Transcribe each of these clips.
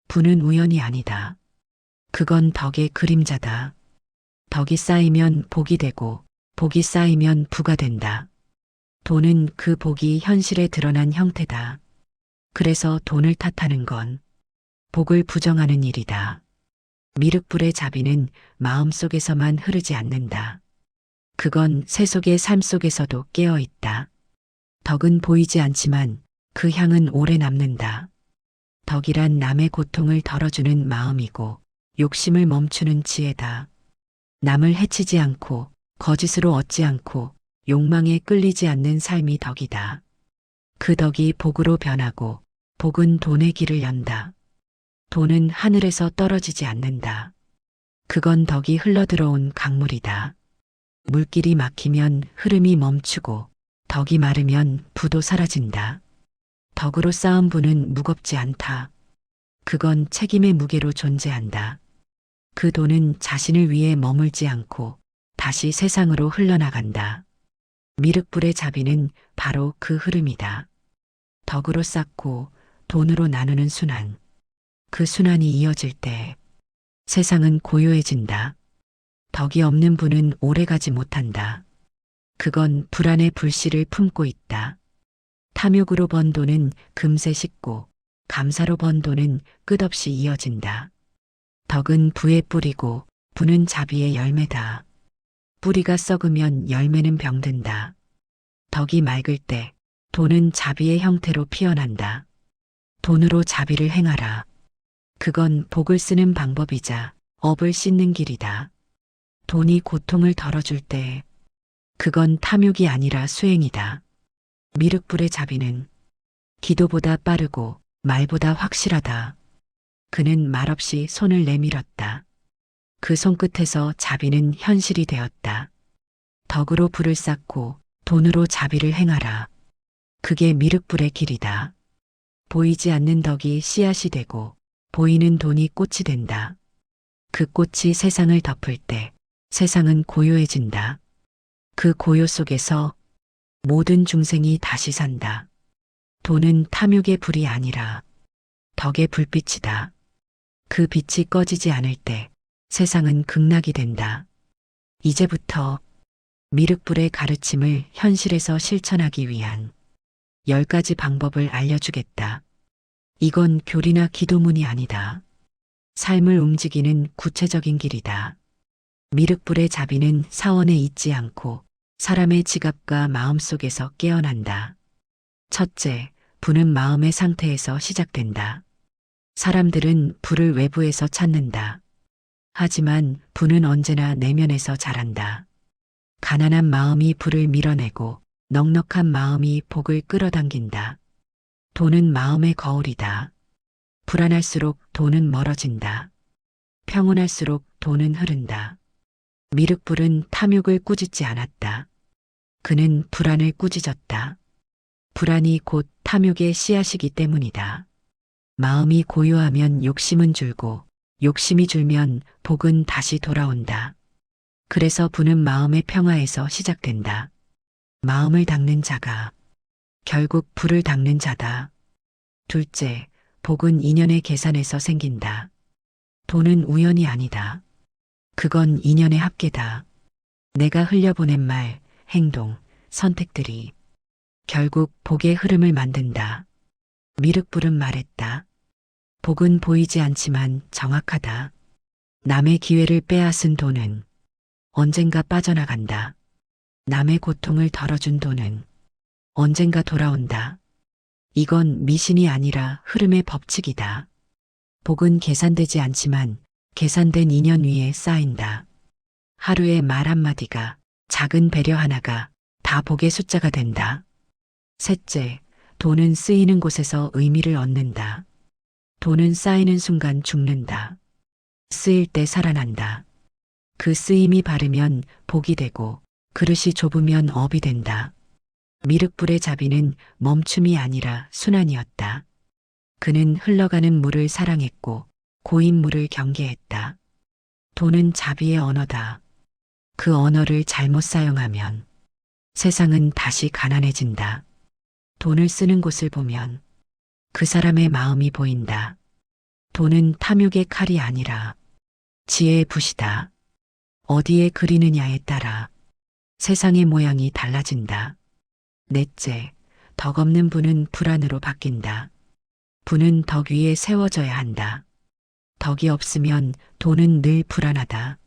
부는 우연이 아니다. 그건 덕의 그림자다. 덕이 쌓이면 복이 되고 복이 쌓이면 부가 된다. 돈은 그 복이 현실에 드러난 형태다. 그래서 돈을 탓하는 건 복을 부정하는 일이다. 미륵불의 자비는 마음속에서만 흐르지 않는다. 그건 세속의 삶 속에서도 깨어 있다. 덕은 보이지 않지만 그 향은 오래 남는다. 덕이란 남의 고통을 덜어주는 마음이고 욕심을 멈추는 지혜다. 남을 해치지 않고 거짓으로 얻지 않고 욕망에 끌리지 않는 삶이 덕이다. 그 덕이 복으로 변하고 복은 돈의 길을 연다. 돈은 하늘에서 떨어지지 않는다. 그건 덕이 흘러들어온 강물이다. 물길이 막히면 흐름이 멈추고 덕이 마르면 부도 사라진다. 덕으로 쌓은 부는 무겁지 않다. 그건 책임의 무게로 존재한다. 그 돈은 자신을 위해 머물지 않고 다시 세상으로 흘러나간다. 미륵불의 자비는 바로 그 흐름이다. 덕으로 쌓고 돈으로 나누는 순환. 그 순환이 이어질 때 세상은 고요해진다. 덕이 없는 부는 오래가지 못한다. 그건 불안의 불씨를 품고 있다. 탐욕으로 번 돈은 금세 식고 감사로 번 돈은 끝없이 이어진다. 덕은 부의 뿌리고 부는 자비의 열매다. 뿌리가 썩으면 열매는 병든다. 덕이 맑을 때 돈은 자비의 형태로 피어난다. 돈으로 자비를 행하라. 그건 복을 쓰는 방법이자 업을 씻는 길이다. 돈이 고통을 덜어줄 때 그건 탐욕이 아니라 수행이다. 미륵불의 자비는 기도보다 빠르고 말보다 확실하다. 그는 말없이 손을 내밀었다. 그 손끝에서 자비는 현실이 되었다. 덕으로 불을 쌓고 돈으로 자비를 행하라. 그게 미륵불의 길이다. 보이지 않는 덕이 씨앗이 되고 보이는 돈이 꽃이 된다. 그 꽃이 세상을 덮을 때 세상은 고요해진다. 그 고요 속에서 모든 중생이 다시 산다. 돈은 탐욕의 불이 아니라 덕의 불빛이다. 그 빛이 꺼지지 않을 때 세상은 극락이 된다. 이제부터 미륵불의 가르침을 현실에서 실천하기 위한 10가지 방법을 알려주겠다. 이건 교리나 기도문이 아니다. 삶을 움직이는 구체적인 길이다. 미륵불의 자비는 사원에 있지 않고 사람의 지갑과 마음속에서 깨어난다. 첫째, 부는 마음의 상태에서 시작된다. 사람들은 부를 외부에서 찾는다. 하지만 부는 언제나 내면에서 자란다. 가난한 마음이 부를 밀어내고 넉넉한 마음이 복을 끌어당긴다. 돈은 마음의 거울이다. 불안할수록 돈은 멀어진다. 평온할수록 돈은 흐른다. 미륵불은 탐욕을 꾸짖지 않았다. 그는 불안을 꾸짖었다. 불안이 곧 탐욕의 씨앗이기 때문이다. 마음이 고요하면 욕심은 줄고 욕심이 줄면 복은 다시 돌아온다. 그래서 부는 마음의 평화에서 시작된다. 마음을 닦는 자가 결국 불을 닦는 자다. 둘째, 복은 인연의 계산에서 생긴다. 돈은 우연이 아니다. 그건 인연의 합계다. 내가 흘려보낸 말, 행동, 선택들이 결국 복의 흐름을 만든다. 미륵불은 말했다. 복은 보이지 않지만 정확하다. 남의 기회를 빼앗은 돈은 언젠가 빠져나간다. 남의 고통을 덜어준 돈은 언젠가 돌아온다. 이건 미신이 아니라 흐름의 법칙이다. 복은 계산되지 않지만 계산된 인연 위에 쌓인다. 하루의 말 한마디가, 작은 배려 하나가 다 복의 숫자가 된다. 셋째, 돈은 쓰이는 곳에서 의미를 얻는다. 돈은 쌓이는 순간 죽는다. 쓰일 때 살아난다. 그 쓰임이 바르면 복이 되고 그릇이 좁으면 업이 된다. 미륵불의 자비는 멈춤이 아니라 순환이었다. 그는 흘러가는 물을 사랑했고 고인 물을 경계했다. 돈은 자비의 언어다. 그 언어를 잘못 사용하면 세상은 다시 가난해진다. 돈을 쓰는 곳을 보면 그 사람의 마음이 보인다. 돈은 탐욕의 칼이 아니라 지혜의 붓이다. 어디에 그리느냐에 따라 세상의 모양이 달라진다. 넷째, 덕 없는 분은 불안으로 바뀐다. 분은 덕 위에 세워져야 한다. 덕이 없으면 돈은 늘 불안하다.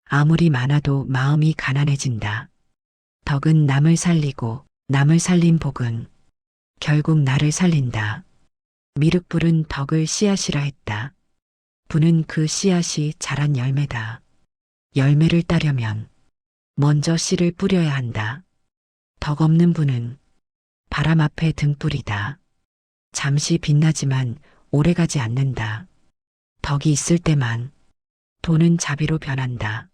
아무리 많아도 마음이 가난해진다. 덕은 남을 살리고 남을 살린 복은 결국 나를 살린다. 미륵불은 덕을 씨앗이라 했다. 분은 그 씨앗이 자란 열매다. 열매를 따려면 먼저 씨를 뿌려야 한다. 덕 없는 분은 바람 앞에 등불이다. 잠시 빛나지만 오래가지 않는다. 덕이 있을 때만 돈은 자비로 변한다.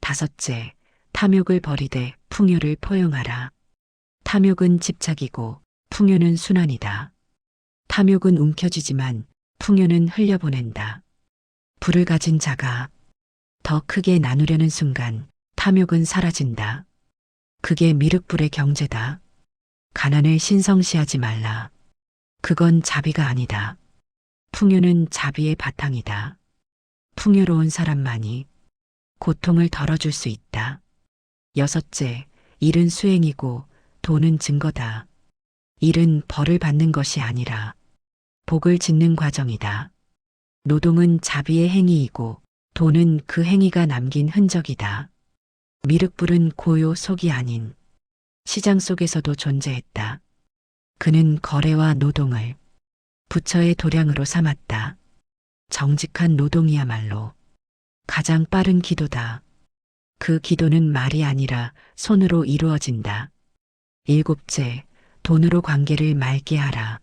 다섯째, 탐욕을 버리되 풍요를 포용하라. 탐욕은 집착이고 풍요는 순환이다. 탐욕은 움켜쥐지만 풍요는 흘려보낸다. 불을 가진 자가 더 크게 나누려는 순간 탐욕은 사라진다. 그게 미륵불의 경제다. 가난을 신성시하지 말라. 그건 자비가 아니다. 풍요는 자비의 바탕이다. 풍요로운 사람만이 고통을 덜어줄 수 있다. 여섯째, 일은 수행이고 돈은 증거다. 일은 벌을 받는 것이 아니라 복을 짓는 과정이다. 노동은 자비의 행위이고 돈은 그 행위가 남긴 흔적이다. 미륵불은 고요 속이 아닌 시장 속에서도 존재했다. 그는 거래와 노동을 부처의 도량으로 삼았다. 정직한 노동이야말로 가장 빠른 기도다. 그 기도는 말이 아니라 손으로 이루어진다. 일곱째, 돈으로 관계를 맑게 하라.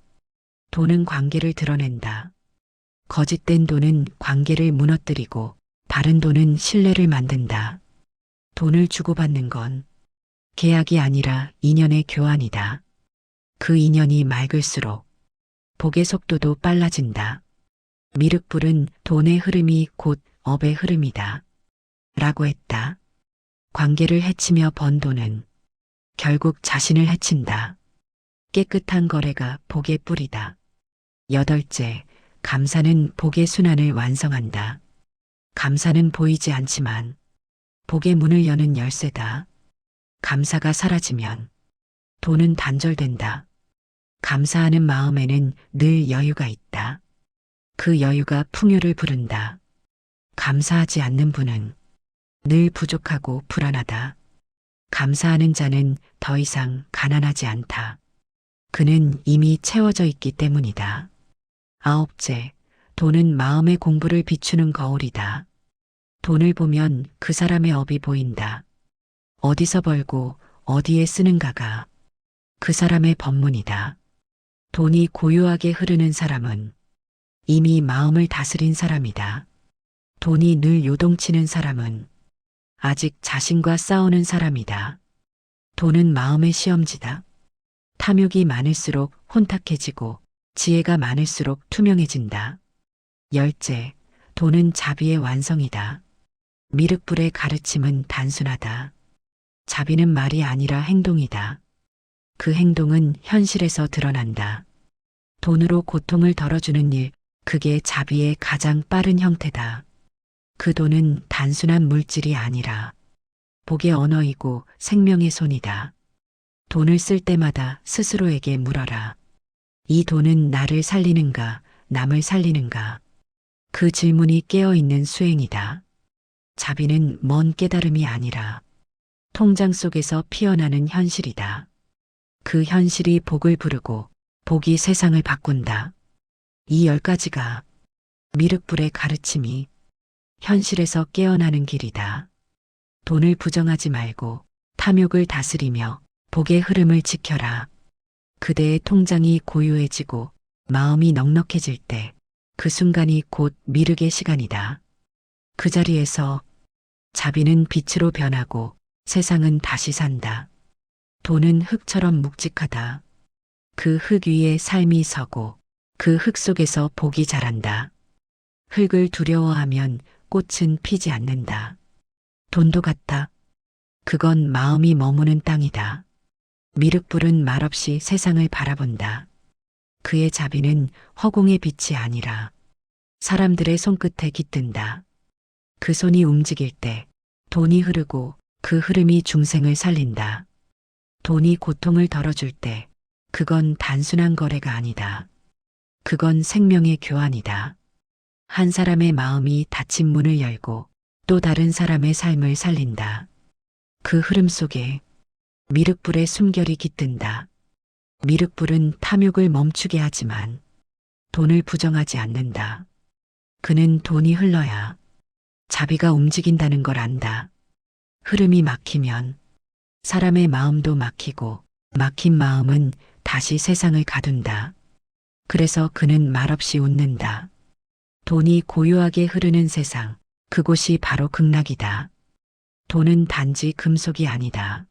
돈은 관계를 드러낸다. 거짓된 돈은 관계를 무너뜨리고 바른 돈은 신뢰를 만든다. 돈을 주고받는 건 계약이 아니라 인연의 교환이다. 그 인연이 맑을수록 복의 속도도 빨라진다. 미륵불은 돈의 흐름이 곧 업의 흐름이다. 라고 했다. 관계를 해치며 번 돈은 결국 자신을 해친다. 깨끗한 거래가 복의 뿌리다. 여덟째, 감사는 복의 순환을 완성한다. 감사는 보이지 않지만 복의 문을 여는 열쇠다. 감사가 사라지면 돈은 단절된다. 감사하는 마음에는 늘 여유가 있다. 그 여유가 풍요를 부른다. 감사하지 않는 분은 늘 부족하고 불안하다. 감사하는 자는 더 이상 가난하지 않다. 그는 이미 채워져 있기 때문이다. 아홉째, 돈은 마음의 공부를 비추는 거울이다. 돈을 보면 그 사람의 업이 보인다. 어디서 벌고 어디에 쓰는가가 그 사람의 법문이다. 돈이 고요하게 흐르는 사람은 이미 마음을 다스린 사람이다. 돈이 늘 요동치는 사람은 아직 자신과 싸우는 사람이다. 돈은 마음의 시험지다. 탐욕이 많을수록 혼탁해지고 지혜가 많을수록 투명해진다. 열째, 돈은 자비의 완성이다. 미륵불의 가르침은 단순하다. 자비는 말이 아니라 행동이다. 그 행동은 현실에서 드러난다. 돈으로 고통을 덜어주는 일, 그게 자비의 가장 빠른 형태다. 그 돈은 단순한 물질이 아니라 복의 언어이고 생명의 손이다. 돈을 쓸 때마다 스스로에게 물어라. 이 돈은 나를 살리는가, 남을 살리는가? 그 질문이 깨어있는 수행이다. 자비는 먼 깨달음이 아니라 통장 속에서 피어나는 현실이다. 그 현실이 복을 부르고 복이 세상을 바꾼다. 이 10가지가 미륵불의 가르침이 현실에서 깨어나는 길이다. 돈을 부정하지 말고 탐욕을 다스리며 복의 흐름을 지켜라. 그대의 통장이 고요해지고 마음이 넉넉해질 때 그 순간이 곧 미륵의 시간이다. 그 자리에서 자비는 빛으로 변하고 세상은 다시 산다. 돈은 흙처럼 묵직하다. 그 흙 위에 삶이 서고 그 흙 속에서 복이 자란다. 흙을 두려워하면 꽃은 피지 않는다. 돈도 같다. 그건 마음이 머무는 땅이다. 미륵불은 말없이 세상을 바라본다. 그의 자비는 허공의 빛이 아니라 사람들의 손끝에 깃든다. 그 손이 움직일 때 돈이 흐르고 그 흐름이 중생을 살린다. 돈이 고통을 덜어줄 때 그건 단순한 거래가 아니다. 그건 생명의 교환이다. 한 사람의 마음이 닫힌 문을 열고 또 다른 사람의 삶을 살린다. 그 흐름 속에 미륵불의 숨결이 깃든다. 미륵불은 탐욕을 멈추게 하지만 돈을 부정하지 않는다. 그는 돈이 흘러야 자비가 움직인다는 걸 안다. 흐름이 막히면 사람의 마음도 막히고 막힌 마음은 다시 세상을 가둔다. 그래서 그는 말없이 웃는다. 돈이 고요하게 흐르는 세상, 그곳이 바로 극락이다. 돈은 단지 금속이 아니다.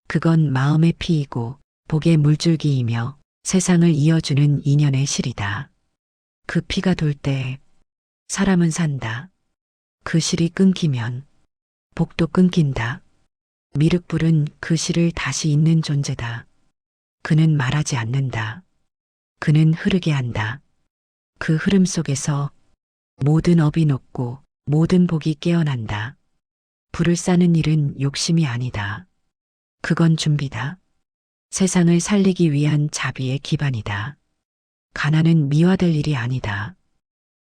그건 마음의 피이고 복의 물줄기이며 세상을 이어주는 인연의 실이다. 그 피가 돌 때 사람은 산다. 그 실이 끊기면 복도 끊긴다. 미륵불은 그 실을 다시 잇는 존재다. 그는 말하지 않는다. 그는 흐르게 한다. 그 흐름 속에서 모든 업이 녹고 모든 복이 깨어난다. 불을 싸는 일은 욕심이 아니다. 그건 준비다. 세상을 살리기 위한 자비의 기반이다. 가난은 미화될 일이 아니다.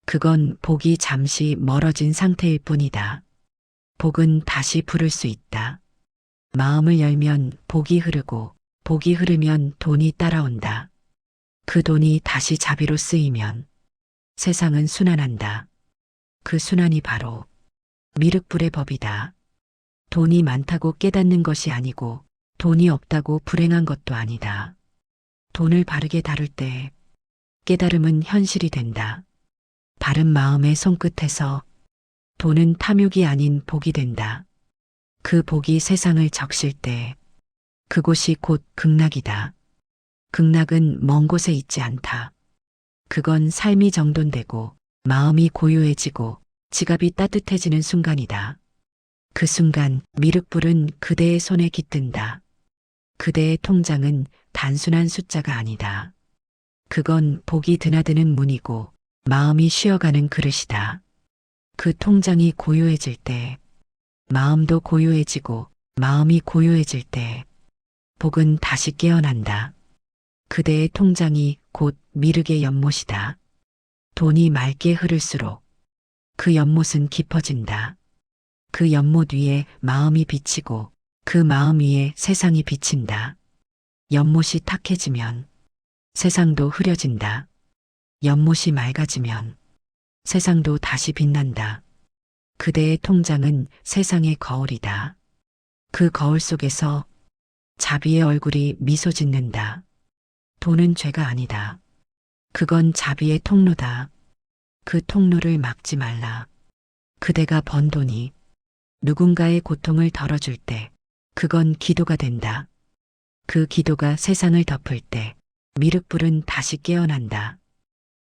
그건 복이 잠시 멀어진 상태일 뿐이다. 복은 다시 부를 수 있다. 마음을 열면 복이 흐르고 복이 흐르면 돈이 따라온다. 그 돈이 다시 자비로 쓰이면 세상은 순환한다. 그 순환이 바로 미륵불의 법이다. 돈이 많다고 깨닫는 것이 아니고 돈이 없다고 불행한 것도 아니다. 돈을 바르게 다룰 때 깨달음은 현실이 된다. 바른 마음의 손끝에서 돈은 탐욕이 아닌 복이 된다. 그 복이 세상을 적실 때 그곳이 곧 극락이다. 극락은 먼 곳에 있지 않다. 그건 삶이 정돈되고 마음이 고요해지고 지갑이 따뜻해지는 순간이다. 그 순간 미륵불은 그대의 손에 깃든다. 그대의 통장은 단순한 숫자가 아니다. 그건 복이 드나드는 문이고 마음이 쉬어가는 그릇이다. 그 통장이 고요해질 때 마음도 고요해지고 마음이 고요해질 때 복은 다시 깨어난다. 그대의 통장이 곧 미륵의 연못이다. 돈이 맑게 흐를수록 그 연못은 깊어진다. 그 연못 위에 마음이 비치고 그 마음 위에 세상이 비친다. 연못이 탁해지면 세상도 흐려진다. 연못이 맑아지면 세상도 다시 빛난다. 그대의 통장은 세상의 거울이다. 그 거울 속에서 자비의 얼굴이 미소 짓는다. 돈은 죄가 아니다. 그건 자비의 통로다. 그 통로를 막지 말라. 그대가 번 돈이 누군가의 고통을 덜어줄 때 그건 기도가 된다. 그 기도가 세상을 덮을 때 미륵불은 다시 깨어난다.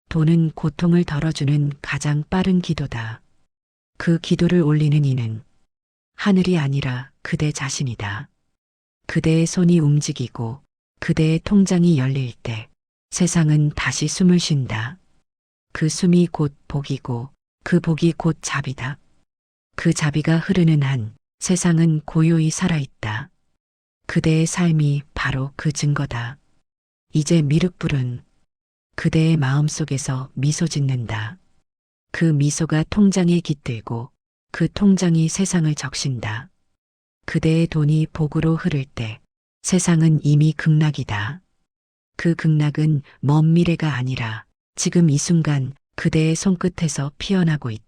돈은 고통을 덜어주는 가장 빠른 기도다. 그 기도를 올리는 이는 하늘이 아니라 그대 자신이다. 그대의 손이 움직이고 그대의 통장이 열릴 때 세상은 다시 숨을 쉰다. 그 숨이 곧 복이고 그 복이 곧 자비다. 그 자비가 흐르는 한 세상은 고요히 살아있다. 그대의 삶이 바로 그 증거다. 이제 미륵불은 그대의 마음속에서 미소 짓는다. 그 미소가 통장에 깃들고 그 통장이 세상을 적신다. 그대의 돈이 복으로 흐를 때 세상은 이미 극락이다. 그 극락은 먼 미래가 아니라 지금 이 순간 그대의 손끝에서 피어나고 있다.